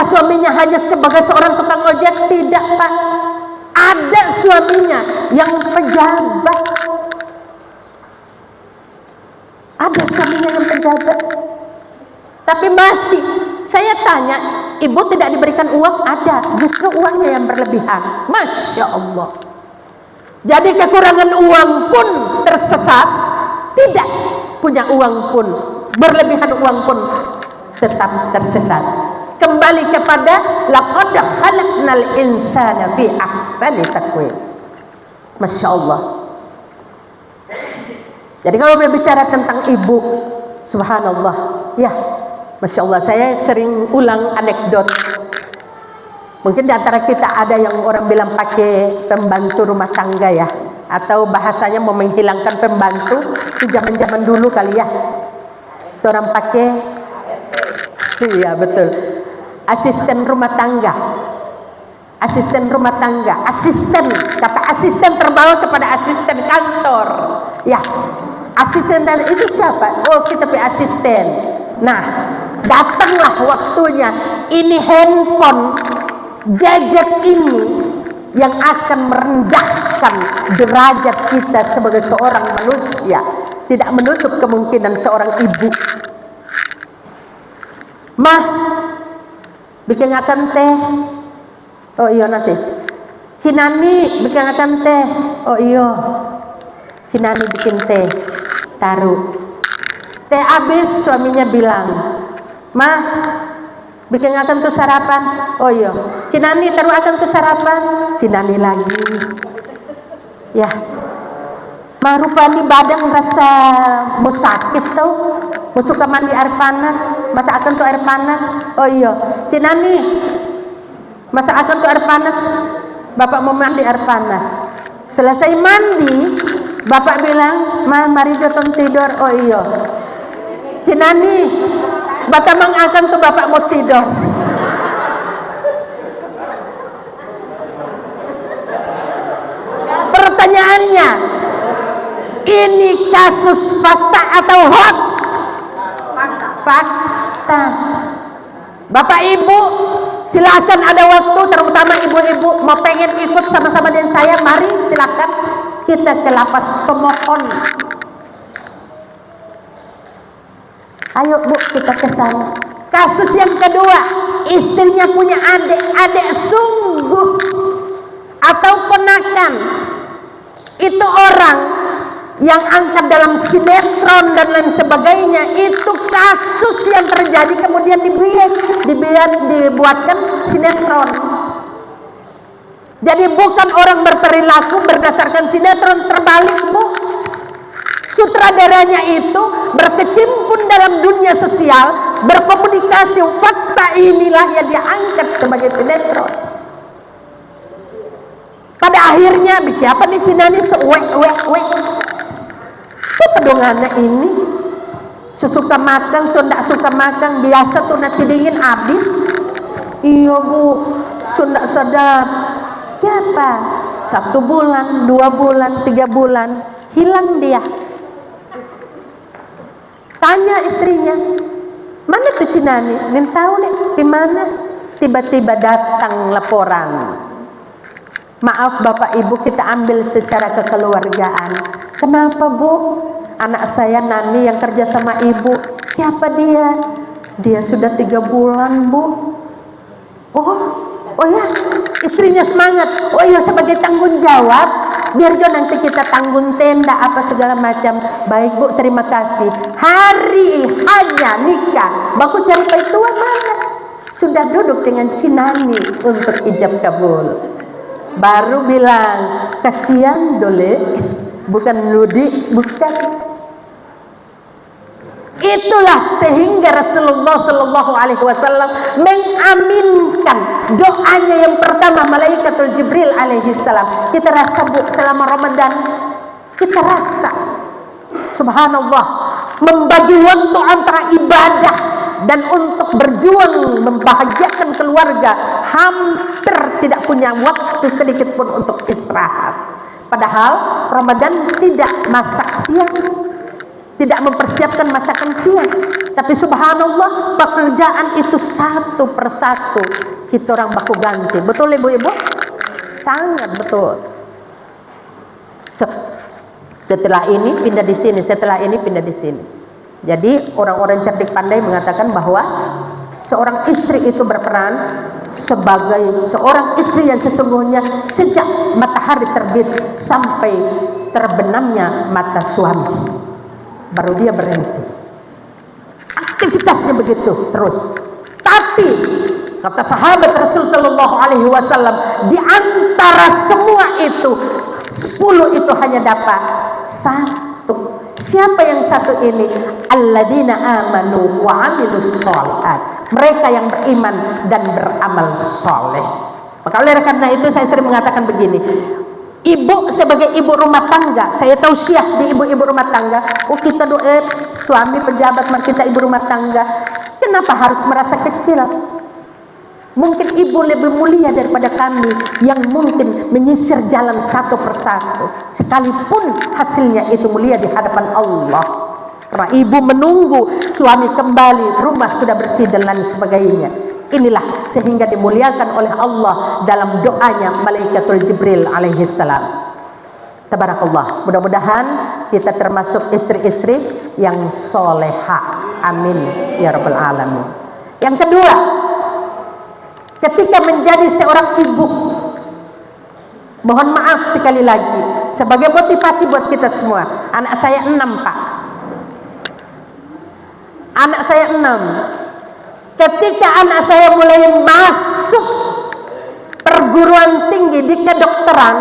suaminya hanya sebagai seorang tukang ojek? Tidak, Pak. Ada suaminya yang pejabat. Ada suaminya yang pejabat. Tapi masih, saya tanya, ibu tidak diberikan uang? Ada, justru uangnya yang berlebihan. Masya Allah. Jadi kekurangan uang pun tersesat, tidak punya uang pun, berlebihan uang pun tetap tersesat. Kembali kepada laqad khalaqnal insana fi ahsani taqwim. Masya Allah. Jadi kalau berbicara tentang ibu, subhanallah, ya, Masya Allah, saya sering ulang anekdot. Mungkin di antara kita ada yang orang bilang pakai pembantu rumah tangga ya, atau bahasanya mau menghilangkan pembantu, itu zaman-zaman dulu kali ya. Itu orang pakai, iya betul, asisten rumah tangga. Asisten rumah tangga, asisten, kata asisten terbawa kepada asisten kantor. Ya, asisten dan itu siapa? Oh, kita punya asisten. Nah, datanglah waktunya. Ini handphone, gadget ini yang akan merendahkan derajat kita sebagai seorang manusia. Tidak menutup kemungkinan seorang ibu. Mah, bikin akan teh. Oh iya nanti. Cinani bikin akan teh. Oh iya. Cinani bikin teh. Taruh. Teh habis, suaminya bilang, "Mah, bikin akan tuh sarapan." Oh iya. Cinani taruh akan tuh sarapan. Cinani lagi. Ya. Mah rupanya badang rasa mau sakit tau. Mau suka mandi air panas. Masa akan tuh air panas. Oh iya. Cinani, masa akan tuh air panas. Bapak mau mandi air panas. Selesai mandi, bapak bilang, "Mah, mari joton tidur." Oh iya. Cinani, bapak akan tuh bapak mau tidur. Pertanyaannya, ini kasus fakta atau hoax? Fakta. Bapak ibu, silakan ada waktu, terutama ibu-ibu mau pengen ikut sama-sama dengan saya, mari silakan kita ke lapas pemohon. Ayo bu, kita ke sana. Kasus yang kedua, istrinya punya adik sungguh atau ponakan. Itu orang yang angkat dalam sinetron dan lain sebagainya. Itu kasus yang terjadi kemudian dibuatkan sinetron. Jadi bukan orang berperilaku berdasarkan sinetron, terbalik bu. Sutradaranya itu berkecimpung dalam dunia sosial, berkomunikasi. Fakta inilah yang diangkat sebagai sinetron. Pada akhirnya bikin apa nih Cinani? Pedongannya ini sesuka makan, tidak suka makan. Biasa tuh nasi dingin habis. Iya bu, tidak sedap. Siapa? 1 bulan, 2 bulan, 3 bulan, hilang dia. Tanya istrinya, mana tuh Cinani? Nen tahu nih di mana? Tiba-tiba datang laporan. Maaf bapak ibu, kita ambil secara kekeluargaan. Kenapa bu? Anak saya Nani yang kerja sama ibu. Siapa dia? Dia sudah 3 bulan bu. Oh ya, istrinya semangat. Oh ya, sebagai tanggung jawab, biar jo nanti kita tanggung tenda apa segala macam. Baik bu, terima kasih. Hari hanya nikah, baku cari tua mana? Sudah duduk dengan Cinani untuk ijab kabul. Baru bilang, kasihan dole, bukan nudi, bukan. Itulah sehingga Rasulullah Shallallahu Alaihi Wasallam mengaminkan doanya yang pertama Malaikatul Jibril alaihi salam. Kita rasa bu, selama Ramadan kita rasa, subhanallah, membagi waktu antara ibadah dan untuk berjuang membahagiakan keluarga, hampir tidak punya waktu sedikit pun untuk istirahat. Padahal Ramadan tidak masak siang, tidak mempersiapkan masakan siang. Tapi subhanallah, pekerjaan itu satu persatu kita orang baku ganti. Betul ibu-ibu? Sangat betul. Setelah ini pindah di sini, setelah ini pindah di sini. Jadi orang-orang cerdik pandai mengatakan bahwa seorang istri itu berperan sebagai seorang istri yang sesungguhnya sejak matahari terbit sampai terbenamnya mata suami, baru dia berhenti. Aktivitasnya begitu terus. Tapi kata sahabat Rasul sallallahu alaihi wasallam, di antara semua itu 10 itu hanya dapat 1. Siapa yang 1 ini? Alladzina amanu wa amilus sholihat. Mereka yang beriman dan beramal soleh. Maka oleh karena itu saya sering mengatakan begini, ibu sebagai ibu rumah tangga, saya tausiah di ibu-ibu rumah tangga, kita doa suami pejabat, kita ibu rumah tangga, kenapa harus merasa kecil? Mungkin ibu lebih mulia daripada kami yang mungkin menyisir jalan satu persatu, sekalipun hasilnya itu mulia di hadapan Allah. Karena ibu menunggu suami kembali, rumah sudah bersih dan lain sebagainya. Inilah sehingga dimuliakan oleh Allah dalam doanya Malaikatul Jibril alaihissalam. Tabarakallah. Mudah-mudahan kita termasuk istri-istri yang soleha. Amin ya rabbal alamin. Yang kedua, ketika menjadi seorang ibu, mohon maaf sekali lagi sebagai motivasi buat kita semua. Anak saya 6 Pak. Anak saya 6. Ketika anak saya mulai masuk perguruan tinggi di kedokteran,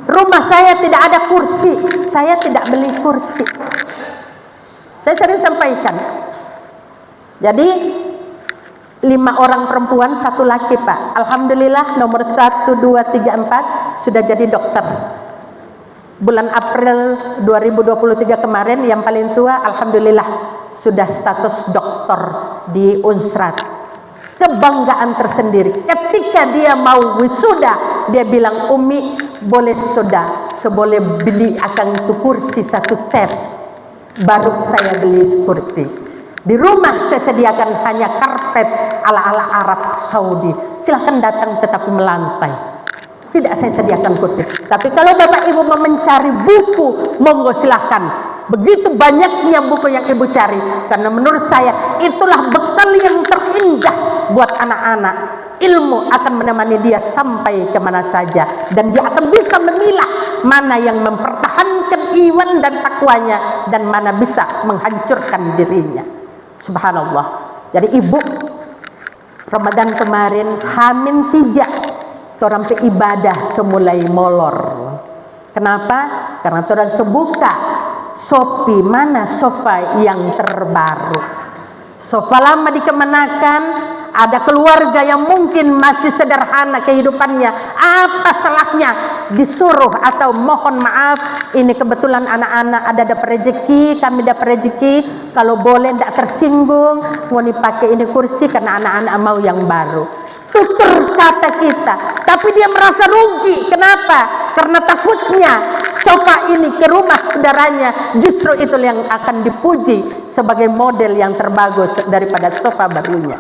rumah saya tidak ada kursi. Saya tidak beli kursi. Saya sering sampaikan. Jadi 5 orang perempuan, 1 laki Pak. Alhamdulillah nomor 1, 2, 3, 4 sudah jadi dokter. Bulan April 2023 kemarin yang paling tua alhamdulillah sudah status dokter di Unsrat. Kebanggaan tersendiri. Ketika dia mau wisuda, dia bilang, Umi boleh sudah, boleh beli akan itu kursi 1 set. Baru saya beli kursi. Di rumah saya sediakan hanya karpet ala-ala Arab Saudi. Silahkan datang tetapi melantai. Tidak saya sediakan kursi. Tapi kalau Bapak Ibu mau mencari buku, monggo silahkan. Begitu banyaknya buku yang ibu cari, karena menurut saya itulah bekal yang terindah buat anak-anak. Ilmu akan menemani dia sampai kemana saja, dan dia akan bisa memilah mana yang mempertahankan iman dan takwanya, dan mana bisa menghancurkan dirinya. Subhanallah. Jadi ibu Ramadan kemarin Hamin 3 orang pe ibadah semulai molor. Kenapa? Karena orang sebuka Shopee mana sofa yang terbaru. Sofa lama dikemenakan, ada keluarga yang mungkin masih sederhana kehidupannya. Apa salahnya disuruh atau mohon maaf, ini kebetulan anak-anak ada dapat rezeki, kami dapat rezeki, kalau boleh tidak tersinggung, mau dipakai ini kursi karena anak-anak mau yang baru. Tutur kata kita, tapi dia merasa rugi. Kenapa? Karena takutnya sofa ini ke rumah saudaranya, justru itu yang akan dipuji sebagai model yang terbagus daripada sofa barunya.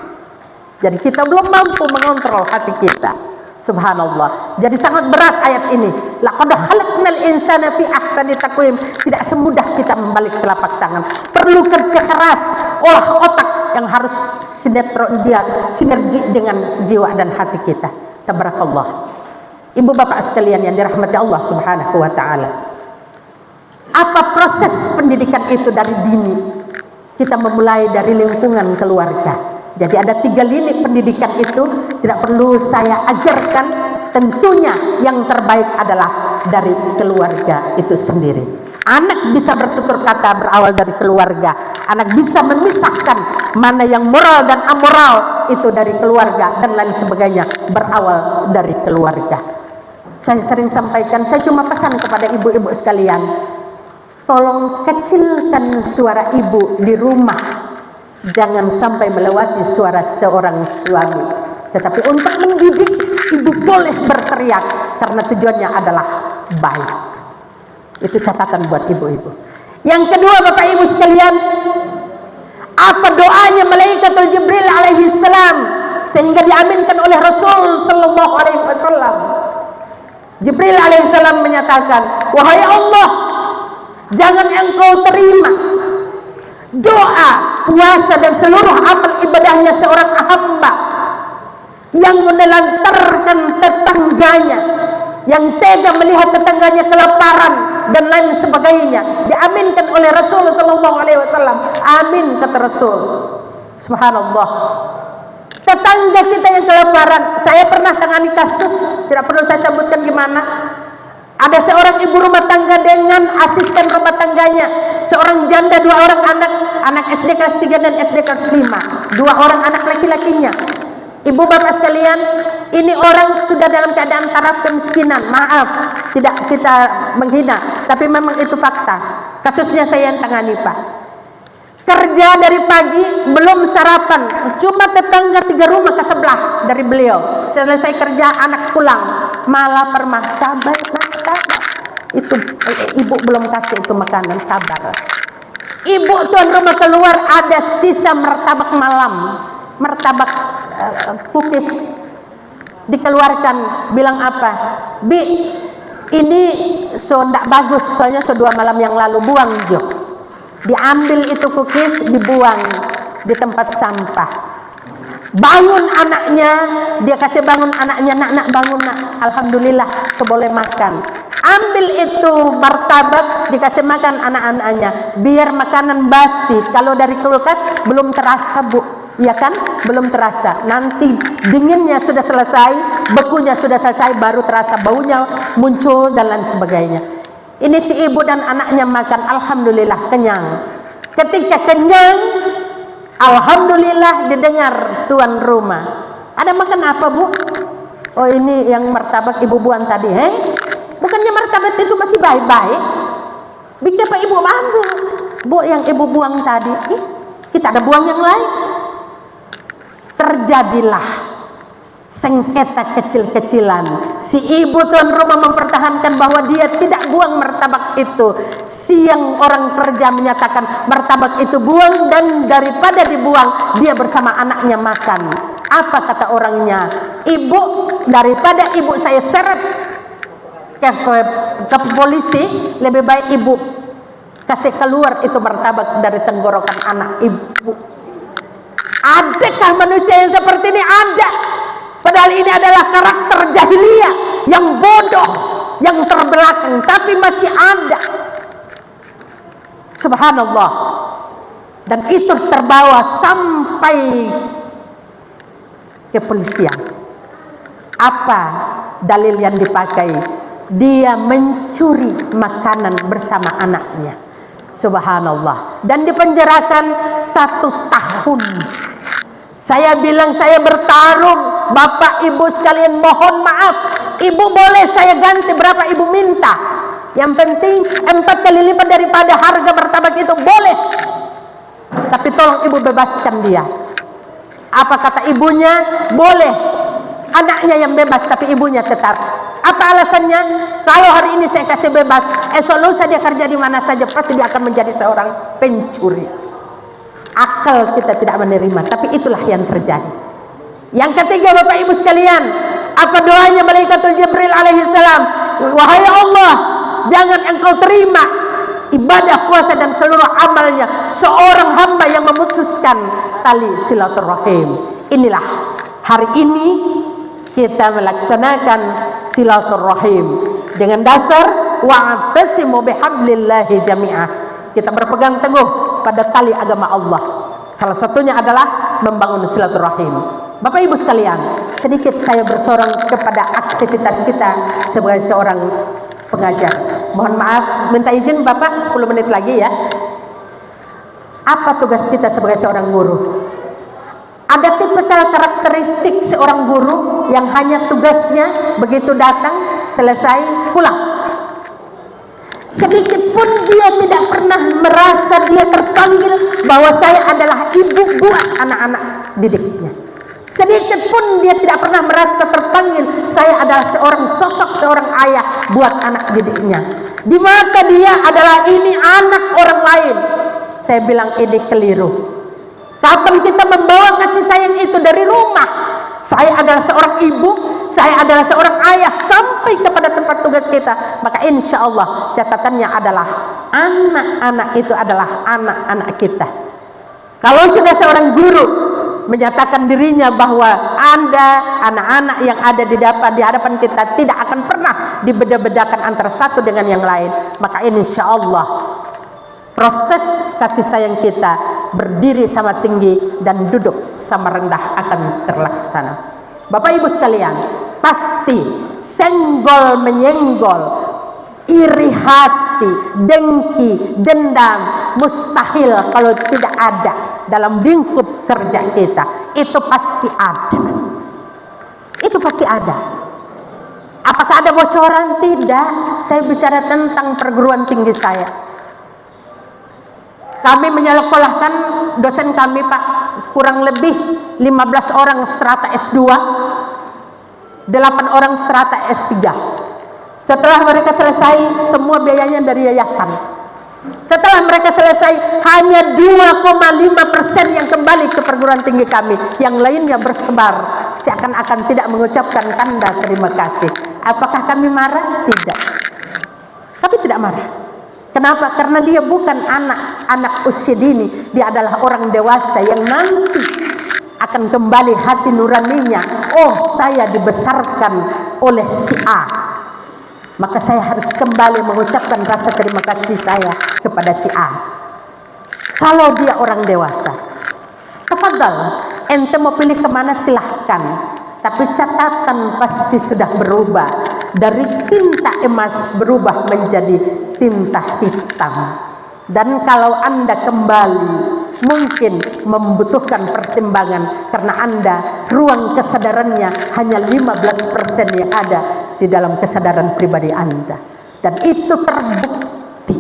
Jadi kita belum mampu mengontrol hati kita. Subhanallah. Jadi sangat berat ayat ini. Laqad khalaqnal insana fi ahsani taqwim. Tidak semudah kita membalik telapak tangan. Perlu kerja keras, olah otak yang harus sinergi dengan jiwa dan hati kita. Tabarakallah. Ibu bapak sekalian yang dirahmati Allah Subhanahu wa taala. Apa proses pendidikan itu dari dini? Kita memulai dari lingkungan keluarga. Jadi ada 3 lini pendidikan itu, tidak perlu saya ajarkan. Tentunya yang terbaik adalah dari keluarga itu sendiri. Anak bisa bertutur kata berawal dari keluarga. Anak bisa memisahkan mana yang moral dan amoral itu dari keluarga dan lain sebagainya berawal dari keluarga. Saya sering sampaikan, saya cuma pesan kepada ibu-ibu sekalian, tolong kecilkan suara ibu di rumah. Jangan sampai melewati suara seorang suami. Tetapi untuk mendidik, ibu boleh berteriak karena tujuannya adalah baik. Itu catatan buat ibu-ibu. Yang kedua, Bapak Ibu sekalian, Apa doanya Malaikatul Jibril alaihi salam sehingga diaminkan oleh Rasul sallallahu alaihi wasallam? Jibril alaihi salam menyatakan, wahai Allah, jangan engkau terima doa, puasa dan seluruh amal ibadahnya seorang hamba yang menelantarkan tetangganya, yang tega melihat tetangganya kelaparan dan lain sebagainya. Diaminkan oleh Rasul sallallahu alaihi wasallam. Amin, kata Rasul. Subhanallah. Tetangga kita yang kelaparan, saya pernah tangani kasus, tidak perlu saya sebutkan gimana. Ada seorang ibu rumah tangga dengan asisten rumah tangganya, seorang janda, 2 orang anak SD kelas 3 dan SD kelas 5, 2 orang anak laki-lakinya. Ibu bapak sekalian, ini orang sudah dalam keadaan taraf kemiskinan. Maaf, tidak kita menghina, tapi memang itu fakta. Kasusnya saya yang tangani, Pak. Kerja dari pagi, belum sarapan, cuma tetangga 3 rumah ke sebelah dari beliau. Selesai kerja, anak pulang, malah permah, sabar. Itu ibu belum kasih itu makanan, sabar. Ibu tuan rumah keluar, ada sisa martabak malam, martabak cookies, dikeluarkan. Bilang apa? Bi, ini so ndak bagus, soalnya so 2 malam yang lalu, buang jo. Diambil itu cookies, dibuang di tempat sampah. Bangun anaknya, dia kasih bangun anaknya, nak bangun nak, alhamdulillah so boleh makan. Ambil itu martabak, dikasih makan anak-anaknya, biar makanan basi. Kalau dari kulkas belum terasa, Bu, ya kan, belum terasa. Nanti dinginnya sudah selesai, bekunya sudah selesai, baru terasa baunya muncul dan lain sebagainya. Ini si ibu dan anaknya makan, alhamdulillah kenyang. Ketika kenyang, alhamdulillah didengar tuan rumah, ada makan apa, Bu? Oh, ini yang martabak ibu buang tadi. Bukannya martabak itu masih baik-baik? Bikin apa ibu ambil? Bu, yang ibu buang tadi, kita ada buang yang lain. Terjadilah sengketa kecil-kecilan. Si ibu tuan rumah mempertahankan bahwa dia tidak buang martabak itu. Siang orang kerja menyatakan martabak itu buang, dan daripada dibuang, dia bersama anaknya makan. Apa kata orangnya? Ibu, daripada ibu saya seret ke polisi, lebih baik ibu kasih keluar itu martabak dari tenggorokan anak ibu. Adakah manusia yang seperti ini? Ada. Padahal ini adalah karakter jahiliyah yang bodoh, yang terbelakang, tapi masih ada. Subhanallah. Dan itu terbawa sampai ke polisian. Apa dalil yang dipakai? Dia mencuri makanan bersama anaknya. Subhanallah. Dan dipenjarakan 1 tahun. Saya bilang, saya bertarung, bapak ibu sekalian, mohon maaf, ibu boleh saya ganti berapa ibu minta, yang penting 4 kali lipat daripada harga martabak itu, boleh, tapi tolong ibu bebaskan dia. Apa kata ibunya? Boleh, anaknya yang bebas tapi ibunya tetap. Apa alasannya? Kalau hari ini saya kasih bebas, esok lusa dia kerja di mana saja, pasti dia akan menjadi seorang pencuri. Akal kita tidak menerima, tapi itulah yang terjadi. Yang ketiga, bapak ibu sekalian, apa doanya Malaikatul Jibril alaihi salam? Wahai Allah, jangan engkau terima ibadah, puasa dan seluruh amalnya seorang hamba yang memutuskan tali silaturahim. Inilah hari ini kita melaksanakan silaturahim dengan dasar wa'tasimu bihablillahi jami'ah. Kita berpegang teguh pada tali agama Allah. Salah satunya adalah membangun silaturahim. Bapak ibu sekalian, sedikit saya bersorong kepada aktivitas kita sebagai seorang pengajar. Mohon maaf, minta izin Bapak 10 menit lagi ya. Apa tugas kita sebagai seorang guru? Ada tipikal karakteristik seorang guru yang hanya tugasnya begitu datang, selesai, pulang. Sedikit pun dia tidak pernah merasa dia terpanggil bahwa saya adalah ibu buat anak-anak didiknya. Sedikit pun dia tidak pernah merasa terpanggil saya adalah seorang sosok, seorang ayah buat anak didiknya. Di mata dia adalah ini anak orang lain. Saya bilang ini keliru. Kapan kita membawa kasih sayang itu dari rumah? Saya adalah seorang ibu, saya adalah seorang ayah, sampai kepada tempat tugas kita. Maka insya Allah catatannya adalah anak-anak itu adalah anak-anak kita. Kalau sudah seorang guru menyatakan dirinya bahwa Anda, anak-anak yang ada di hadapan kita tidak akan pernah dibeda-bedakan antara satu dengan yang lain, maka insya Allah proses kasih sayang kita berdiri sama tinggi dan duduk sama rendah akan terlaksana. Bapak Ibu sekalian, pasti senggol menyenggol, iri hati, dengki, dendam mustahil kalau tidak ada dalam lingkup kerja kita. Itu pasti ada. Itu pasti ada. Apakah ada bocoran? Tidak. Saya bicara tentang perguruan tinggi saya. Kami menyekolahkan dosen kami, Pak, kurang lebih 15 orang strata S2, 8 orang strata S3. Setelah mereka selesai, semua biayanya dari yayasan. Setelah mereka selesai, hanya 2,5% yang kembali ke perguruan tinggi kami. Yang lainnya bersebar, seakan-akan tidak mengucapkan tanda terima kasih. Apakah kami marah? Tidak. Kami tidak marah. Kenapa? Karena dia bukan anak usia dini. Dia adalah orang dewasa yang nanti akan kembali hati nuraninya. Oh, saya dibesarkan oleh si A, maka saya harus kembali mengucapkan rasa terima kasih saya kepada si A. Kalau dia orang dewasa, tafadhal, ente mau pilih kemana silahkan. Tapi catatan pasti sudah berubah. Dari tinta emas berubah menjadi tinta hitam. Dan kalau Anda kembali mungkin membutuhkan pertimbangan, karena Anda ruang kesadarannya hanya 15% yang ada di dalam kesadaran pribadi Anda. Dan itu terbukti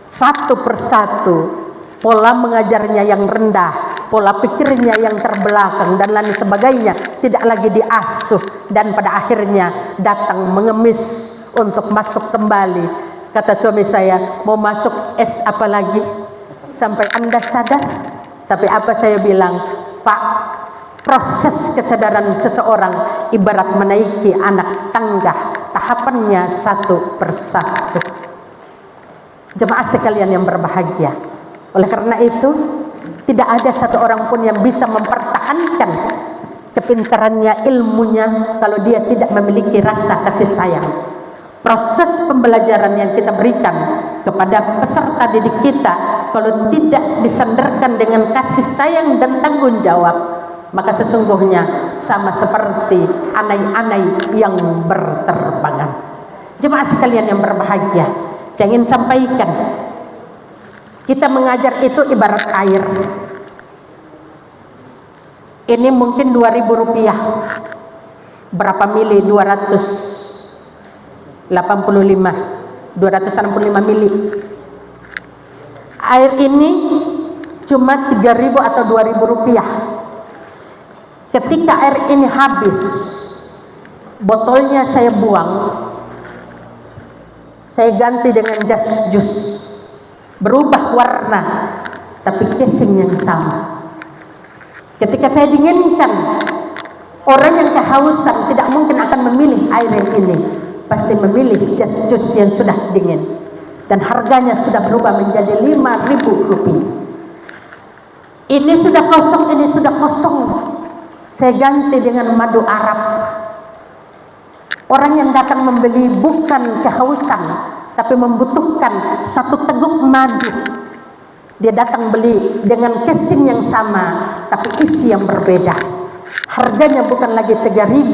satu persatu. Pola mengajarnya yang rendah, pola pikirnya yang terbelakang, dan lain sebagainya tidak lagi diasuh, dan pada akhirnya datang mengemis untuk masuk kembali. Kata suami saya, mau masuk S apa lagi sampai Anda sadar? Tapi apa saya bilang, Pak, proses kesadaran seseorang ibarat menaiki anak tangga, tahapannya satu persatu. Jemaah sekalian yang berbahagia, oleh karena itu tidak ada satu orang pun yang bisa mempertahankan kepintarannya, ilmunya, kalau dia tidak memiliki rasa kasih sayang. Proses pembelajaran yang kita berikan kepada peserta didik kita, kalau tidak disandarkan dengan kasih sayang dan tanggung jawab, maka sesungguhnya sama seperti anai-anai yang berterbangan. Jemaah sekalian yang berbahagia, saya ingin sampaikan, kita mengajar itu ibarat air. Ini mungkin 2.000 rupiah. Berapa mili? 265 mili. Air ini cuma 3.000 atau 2.000 rupiah. Ketika air ini habis, botolnya saya buang, saya ganti dengan jas jus. Berubah warna, tapi casing yang sama. Ketika saya dinginkan, orang yang kehausan tidak mungkin akan memilih air yang ini, pasti memilih jas jus yang sudah dingin, dan harganya sudah berubah menjadi 5.000 rupiah. Ini sudah kosong, ini sudah kosong, saya ganti dengan madu Arab. Orang yang datang membeli bukan kehausan, tapi membutuhkan satu teguk madu. Dia datang beli dengan casing yang sama, tapi isi yang berbeda. Harganya bukan lagi 3.000,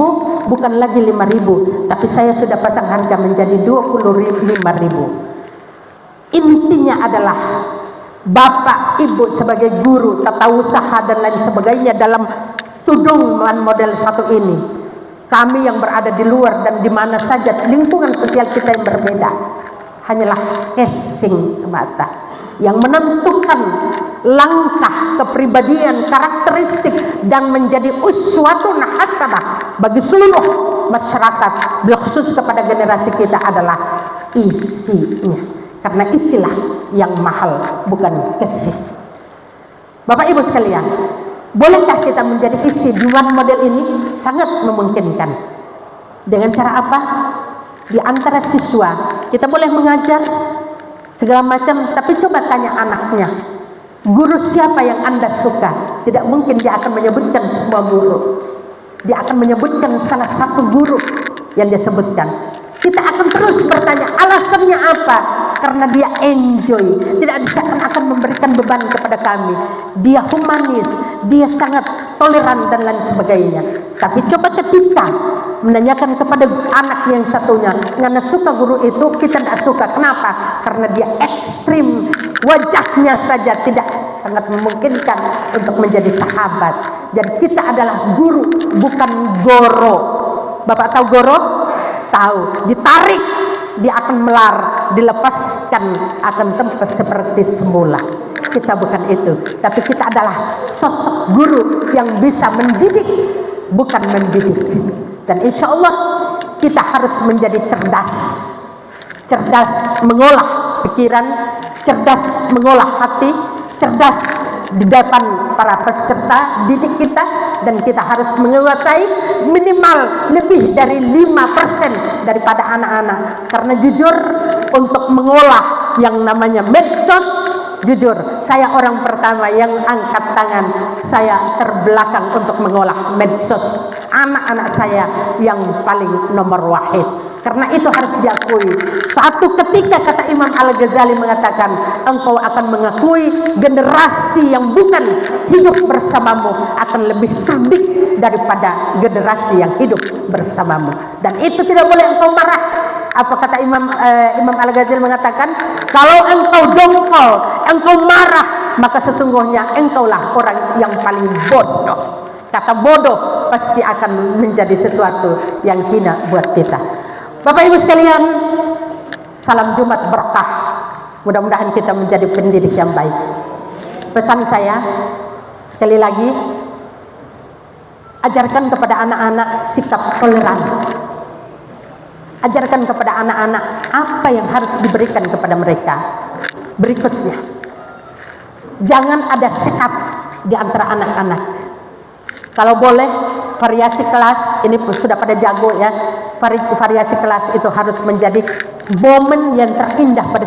bukan lagi 5.000, tapi saya sudah pasang harga menjadi 25.000. Intinya adalah Bapak Ibu sebagai guru, tata usaha dan lain sebagainya dalam tudung model satu ini, kami yang berada di luar dan di mana saja lingkungan sosial kita yang berbeda, hanyalah casing semata yang menentukan langkah kepribadian, karakteristik, dan menjadi uswatun hasanah bagi seluruh masyarakat, khusus kepada generasi kita adalah isinya. Karena isilah yang mahal, bukan casing. Bapak Ibu sekalian, bolehkah kita menjadi isi di one model ini? Sangat memungkinkan. Dengan cara apa? Di antara siswa kita boleh mengajar segala macam, tapi coba tanya anaknya, guru siapa yang Anda suka? Tidak mungkin dia akan menyebutkan semua guru. Dia akan menyebutkan salah satu guru yang dia sebutkan. Kita akan terus bertanya alasannya apa? Karena dia enjoy, tidak akan memberikan beban kepada kami. Dia humanis, dia sangat toleran dan lain sebagainya. Tapi coba ketika menanyakan kepada anak yang satunya, karena suka guru itu, kita tidak suka. Kenapa? Karena dia ekstrim, wajahnya saja tidak sangat memungkinkan untuk menjadi sahabat. Jadi kita adalah guru, bukan goro. Bapak tahu goro? Tahu. Ditarik, dia akan melar, dilepaskan akan tempat seperti semula. Kita bukan itu, tapi kita adalah sosok guru yang bisa mendidik, bukan mendidik. Dan insya Allah kita harus menjadi cerdas, cerdas mengolah pikiran, cerdas mengolah hati, cerdas di depan para peserta didik kita, dan kita harus menguasai minimal lebih dari 5% daripada anak-anak. Karena jujur, untuk mengolah yang namanya medsos, jujur saya orang pertama yang angkat tangan, saya terbelakang untuk mengolah medsos. Anak-anak saya yang paling nomor wahid. Karena itu harus diakui. Satu ketika kata Imam Al-Ghazali mengatakan, engkau akan mengakui generasi yang bukan hidup bersamamu akan lebih cerdik daripada generasi yang hidup bersamamu. Dan itu tidak boleh engkau marah. Apa kata Imam Al-Ghazali mengatakan, kalau engkau dongkol, engkau marah, maka sesungguhnya engkaulah orang yang paling bodoh. Kata bodoh pasti akan menjadi sesuatu yang hina buat kita. Bapak Ibu sekalian, salam Jumat berkah. Mudah-mudahan kita menjadi pendidik yang baik. Pesan saya sekali lagi, ajarkan kepada anak-anak sikap toleran. Ajarkan kepada anak-anak apa yang harus diberikan kepada mereka. Berikutnya, jangan ada sikap di antara anak-anak. Kalau boleh variasi kelas, ini sudah pada jago ya, variasi kelas itu harus menjadi momen yang terindah pada